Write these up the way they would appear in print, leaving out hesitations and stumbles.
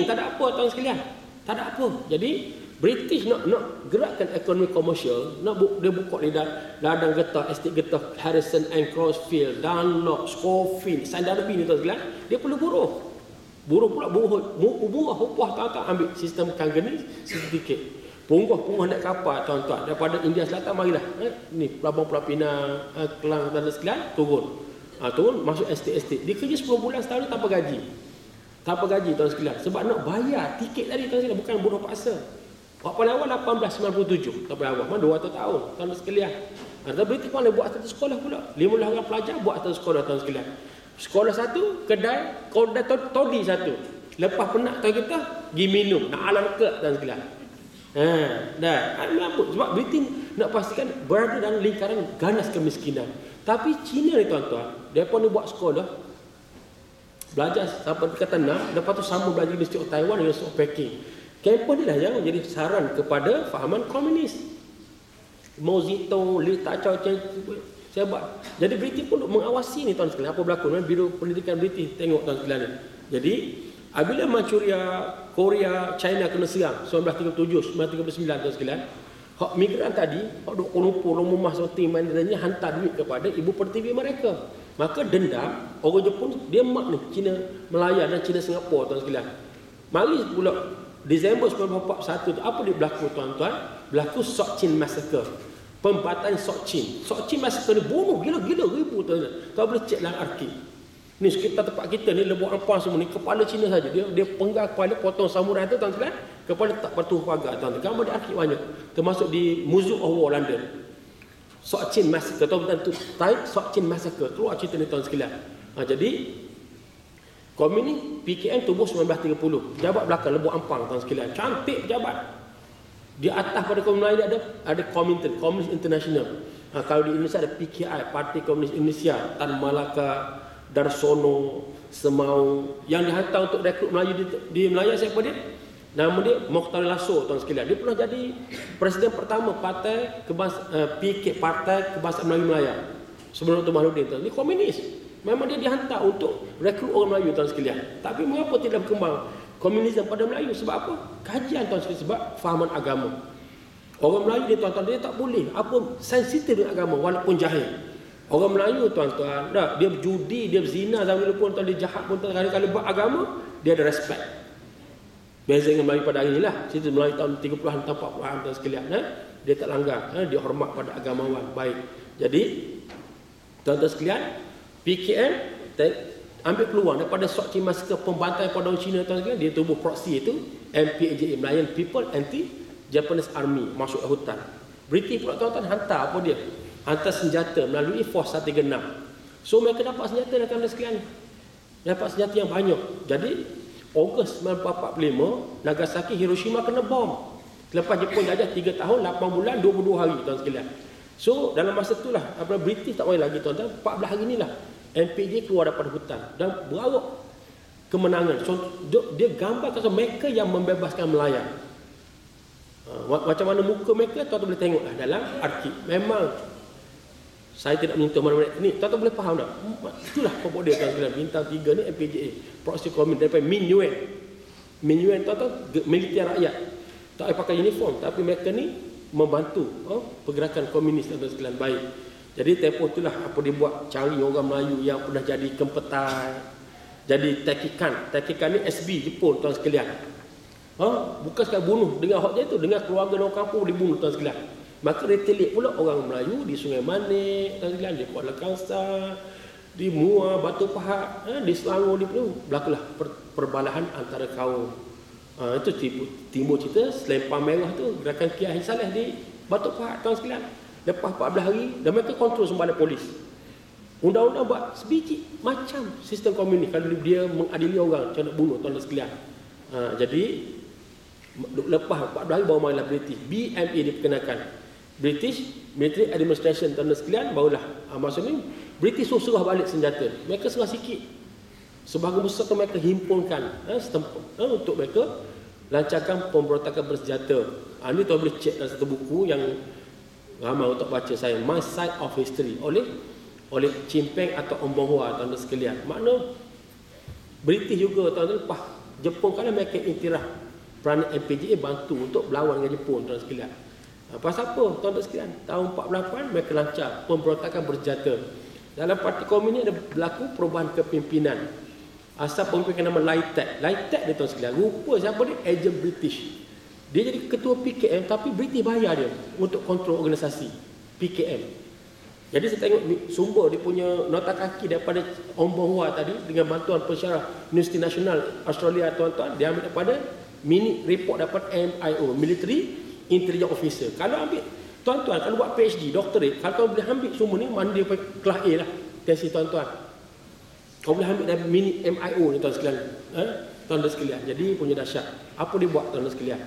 Nothing, tak ada apa tuan sekalian. Tak ada apa. Jadi British nak gerakkan ekonomi komersial, dia buka ladang getah, estate getah Harrison and Crossfield, Dunlop, Scofield, Sandarbi ni tuan sekalian. Dia perlu buruh. Buruh pula buruh upah tuan-tuan ambil sistem kangenis, sertifikat. Punggah naik kapal tuan-tuan daripada India Selatan, marilah. Ni Pelabuhan Pulau Pinang, Kelang dan sekalian turun. Turun masuk estate. Dia kerja 10 bulan setahun tanpa gaji. Tanpa gaji tuan sekalian. Sebab nak bayar tiket tadi tuan sekalian, bukan buruh paksa. Waktu paling awal 1897, tak paling awal, mana 200 tahun tuan sekalian. Ada British pun buat satu sekolah pula. 15 orang pelajar buat satu sekolah tuan sekalian. Sekolah satu, kedai todi satu. Lepas penat tuan kita, pergi minum, nak alam ke tuan sekalian. Dah, apa? Sebab British nak pastikan berada dalam lingkaran ganas kemiskinan. Tapi China ni tuan-tuan, mereka ni buat sekolah, belajar sampai kata 6, lepas tu sama belajar University of Taiwan dan University of Peking. Kampus ni lah yang menjadi saran kepada fahaman komunis. Mao Zedong, Li Tachao, saya buat. Jadi British pun mengawasi ni tuan sekalian apa berlaku. Biro Pendidikan British tengok tuan sekalian ni. Jadi apabila Manchuria, Korea, China kena serang 1937, 1939 tuan sekalian, hak migran tadi, hak duk Kuala Lumpur, rumah sorting mandarinnya hantar duit kepada ibu pertiwi mereka. Maka dendam orang Jepun dia mak ni Cina Melaya dan Cina Singapura tuan sekalian. Mari pula Disember 1941 apa dia berlaku tuan-tuan? Berlaku Sok Chin Massacre. Pembatalan Sok Chin. Sok Chin Massacre ni bunuh gila-gila ribu tuan-tuan. Kau boleh cek dalam arkib. Ni sekitar tempat kita ni Lebuh Ampang semua ni kepala Cina saja. Dia penggal kepala potong samurai tu tuan-tuan. Kepala tak bertuh pagar tuan-tuan. Gambar di arkib banyak. Termasuk di Museum of War London. Sok Chin Massacre tuan-tuan tu type Sok Chin Massacre. Keluar cerita ni tuan sekalian. Jadi Komunis PKM tubuh 1930. Pejabat belakang Lebuh Ampang tuan sekalian. Cantik pejabat. Di atas pada Komunis Melayu ada Komintern, Komunis International. Kalau di Indonesia ada PKI, Parti Komunis Indonesia, Tan Malaka, Darsono, Semau. Yang dihantar untuk rekrut Melayu di Melaya siapa dia? Nama dia Mokhtar Lasso tuan sekalian. Dia pernah jadi presiden pertama Partai PK, Partai Kebangsaan Melayu Melaya. Sebelum Dr. Mahludin tuan. Dia komunis. Memang dia dihantar untuk rekrut orang Melayu tuan sekalian. Tapi mengapa tidak berkembang komunisme pada Melayu? Sebab apa? Kajian tuan sekalian. Sebab fahaman agama. Orang Melayu dia tuan-tuan dia tak boleh apa sensitif dengan agama walaupun jahil. Orang Melayu tuan-tuan, dia berjudi, dia berzina zaman dulu pun tuan, dia jahat pun tuan, kali-kali buat agama, dia ada respect. Beza dengan Melayu pada hari inilah. Cerita Melayu tahun 30-an, 40-an tuan sekalian, dia tak langgar, dia hormat pada agamawan baik. Jadi tuan-tuan sekalian, PKM ambil peluang daripada Sok Chin Massacre, pembantaian pada orang Cina tuan sekalian, dia tubuh proksi itu MPAJA, Malayan People Anti-Japanese Army, masuk ke hutan. British pula tuan-tuan hantar apa dia? Hantar senjata melalui Force 136. So mereka dapat senjata tuan-tuan sekalian. Dapat senjata yang banyak. Jadi Ogos 1945 Nagasaki, Hiroshima kena bom. Lepas Jepun jajah 3 tahun 8 bulan 22 hari tuan sekalian. So dalam masa itulah British tak main lagi tuan-tuan. 14 hari inilah MPJ keluar daripada hutan dan berarok kemenangan. So dia gambar tentang mereka yang membebaskan Melaya. Macam mana muka mereka tuan-tuan boleh tengoklah dalam arkib. Memang saya tidak menyentuh mana-mana ni. Tuan-tuan boleh faham tak? Itulah pokok dia tuan-tuan. Bintang 3 ni MPJA, proksi komunis daripada Min Yuen. Min Yuen tuan-tuan militer rakyat. Tak payah pakai uniform tapi mereka ni membantu pergerakan komunis tuan-tuan sekalian baik. Jadi tempoh itulah apa dia buat, cari orang Melayu yang pernah jadi kempetai, jadi tekikan. Tekikan ni SB Jepun tuan sekalian. Bukan sekali bunuh dengan hak dia tu, dengan keluarga orang kampung dibunuh tuan sekalian. Maka retaliate pula orang Melayu di Sungai Manik tuan sekalian, di Kuala Kangsar, di Muar, Batu Pahat, di Selangor, di Peluh. Berlakulah perbalahan antara kaum. Itu timbul cerita Selempang Merah tu, gerakan Kiai Saleh di Batu Pahat tuan sekalian. Lepas 14 hari dan mereka kontrol semua polis. Undang-undang buat sebiji macam sistem komunis kalau dia mengadili orang macam nak bunuh tuan sekalian. Jadi lepas 14 hari baru mainlah British. BMA diperkenalkan. British Military Administration tuan sekalian barulah maksudnya British suruh balik senjata. Mereka serah sikit. Sebahagian besar tu mereka himpunkan untuk mereka lancarkan pemberontakan bersenjata. Ini tuan boleh cek dalam satu buku yang ramai untuk baca saya, My Side of History oleh Chimpeng atau Ombong Hua tuan sekalian. Makna British juga tuan lepas Jepun kan mereka iktiraf peranan MPJA bantu untuk berlawan dengan Jepun, tuan sekalian. Pasal apa, tuan sekalian? Tahun 48 mereka lancar pemberontakan bersenjata. Dalam parti komunis ada berlaku perubahan kepimpinan. Asal pemimpin nama Laitek. Laitek dia, tuan sekalian, rupa siapa dia? Agent British. Dia jadi ketua PKM, tapi British bayar dia untuk kontrol organisasi PKM. Jadi saya tengok sumber dia punya nota kaki daripada Om Bohua tadi dengan bantuan pensyarah Universiti Nasional Australia, tuan-tuan. Dia ambil daripada mini report daripada MIO, Military Intelligence Officer. Kalau ambil, tuan-tuan, kalau buat PhD, doctorate, kalau boleh ambil semua ni, mana dia kelas A lah, tesis tuan-tuan. Kau boleh ambil dari mini MIO ni, tuan sekalian. Tuan-tuan sekalian. Jadi punya dahsyat. Apa dia buat, tuan-tuan sekalian?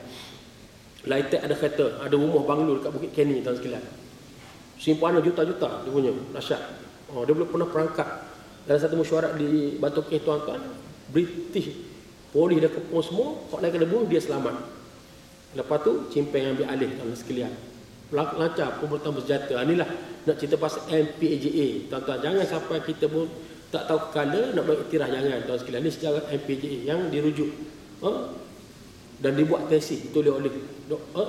Laitek ada kereta, ada rumah banglo dekat Bukit Kenny, tuan sekalian. Simpanan juta-juta dia punya, dahsyat. Dia boleh pernah perangkap dalam satu mesyuarat di Batu Keh, tuan-tuan. British polis dah kepung semua, kau naik ke debu, dia selamat. Lepas tu Chimpeng ambil alih, tuan-tuan sekalian. Lancar pemberontakan bersenjata. Inilah nak cerita pasal MPJA, tuan-tuan. Jangan sampai kita pun tak tahu kala nak beriktiraf, jangan, tuan sekalian. Ini sejarah MPJA yang dirujuk dan dibuat tesis ditulis oleh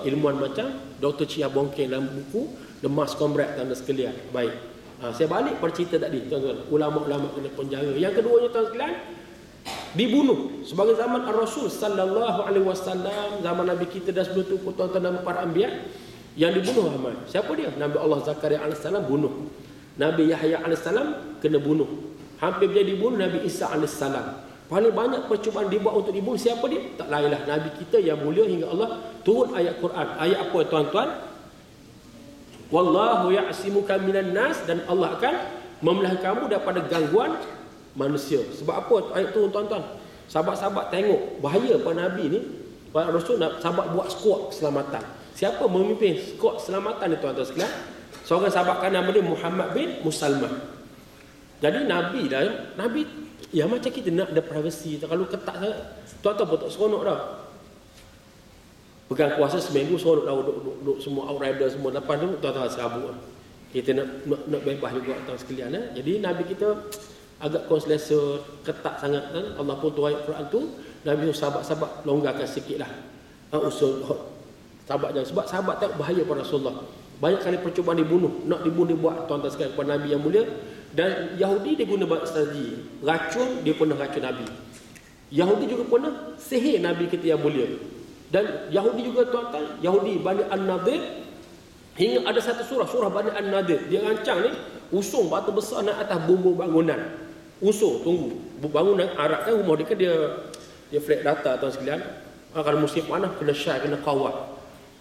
ilmuwan macam Dr. Chia Bongkeng dalam buku The Mass Comrade, tuan-tuan sekalian. Baik. Saya balik pada cerita tadi, tuan-tuan. Ulama-ulama kena penjara. Yang keduanya, tuan sekalian, dibunuh sebagai zaman Ar-Rasul sallallahu alaihi wasallam, zaman Nabi kita dah sebelum tu, tuan-tuan, nama para anbiya yang dibunuh ramai. Siapa dia? Nabi Allah Zakaria alaihissalam bunuh. Nabi Yahya alaihissalam kena bunuh. Hampir dia dibunuh Nabi Isa alaihissalam. Paling banyak percubaan dibuat untuk dibunuh siapa dia? Tak lainlah Nabi kita yang mulia, hingga Allah turun ayat Quran. Ayat apa, tuan-tuan? Wallahu ya'simuka minan nas, dan Allah akan memelihara kamu daripada gangguan manusia. Sebab apa ayat tu, tuan-tuan? Sahabat-sahabat tengok bahaya pada Nabi ni, pada Rasul, sahabat buat skuad keselamatan. Siapa memimpin skuad keselamatan ni, tuan-tuan sekalian? Seorang sahabat kan nama dia Muhammad bin Musalmah. Jadi Nabi dah, Nabi ya macam kita nak ada privacy. Kalau ketat sangat, tuan-tuan pun tak seronok dah. Pegang kuasa seminggu seronok dah, duduk semua outrider semua. Lepas tu tuan-tuan serabut. Kita nak bebas juga, tuan sekalian. Jadi Nabi kita agak konselesa, ketat sangat. Allah pun turun ayat Quran tu, Nabi sahabat-sahabat longgarkan sikit lah. Usul sahabat jangan. Sebab sahabat tak bahaya pada Rasulullah. Banyak kali percubaan dibunuh, nak dibunuh dibuat, tuan-tuan sekalian, kepada Nabi yang mulia. Dan Yahudi dia guna strategi racun, dia pernah racun Nabi. Yahudi juga pernah sihir Nabi kita yang mulia. Dan Yahudi juga, tuan-tuan, Yahudi Bani An-Nadir, hingga ada satu surah Bani An-Nadir, dia rancang ni usung batu besar naik atas bumbung bangunan. Usung, tunggu bangunan Arab kan, rumah dia kan dia flat data, tuan sekalian. Kalau musim panas kena syai, kena kawat.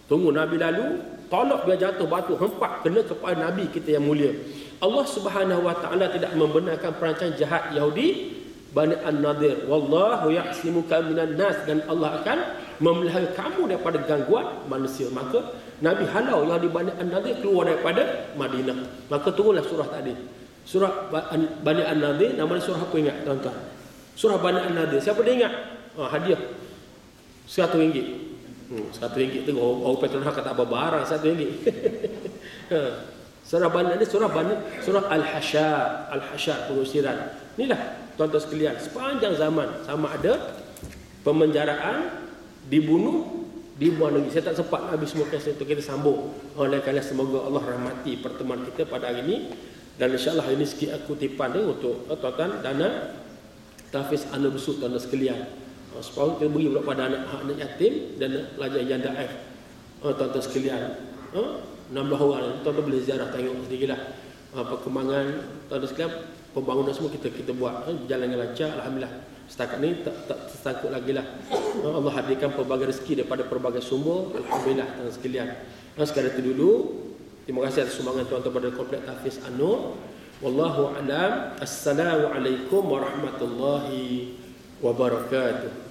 Tunggu Nabi lalu, tolak biar jatuh batu, hempak kena kepada Nabi kita yang mulia. Allah Subhanahu wa taala tidak membenarkan perancangan jahat Yahudi Bani An-Nadir. Wallahu ya'simuka minan nas, dan Allah akan memelihara kamu daripada gangguan manusia. Maka Nabi halau Yahudi Bani An-Nadir keluar daripada Madinah. Maka turunlah surah tadi. Surah Bani An-Nadir, nama dia surah apa, ingat, tuan-tuan? Surah Bani An-Nadir. Siapa dia ingat? Hadiah RM100. RM100 tu orang Petronas kata apa barang RM1. Surah Bani ini surah Al-Hasyar, pengusiran. Inilah, tuan-tuan sekalian, sepanjang zaman sama ada pemenjaraan, dibunuh, dibuang lagi. Saya tak sempat habis semua kisah itu, kita sambung. Oleh kerana semoga Allah rahmati pertemuan kita pada hari ini. Dan insya-Allah ini sikit kutipan dia untuk tuan-tuan dana tahfiz anak busuk, tuan-tuan sekalian. Supaya kita beri pula pada anak yatim dan pelajar janda F. Tuan-tuan sekalian, 16 orang, tuan-tuan boleh ziarah tengok sendirilah perkembangan, tuan-tuan sekalian. Pembangunan semua kita buat, berjalan dengan lancar, alhamdulillah. Setakat ni tak tersangkut lagi lah. Allah hadirkan pelbagai rezeki daripada pelbagai sumber, alhamdulillah, tuan-tuan sekalian. Sekadar itu dulu. Terima kasih atas sumbangan tuan-tuan pada Komplek Tahfiz An-Nur. Wallahu a'lam. Assalamualaikum warahmatullahi wabarakatuh.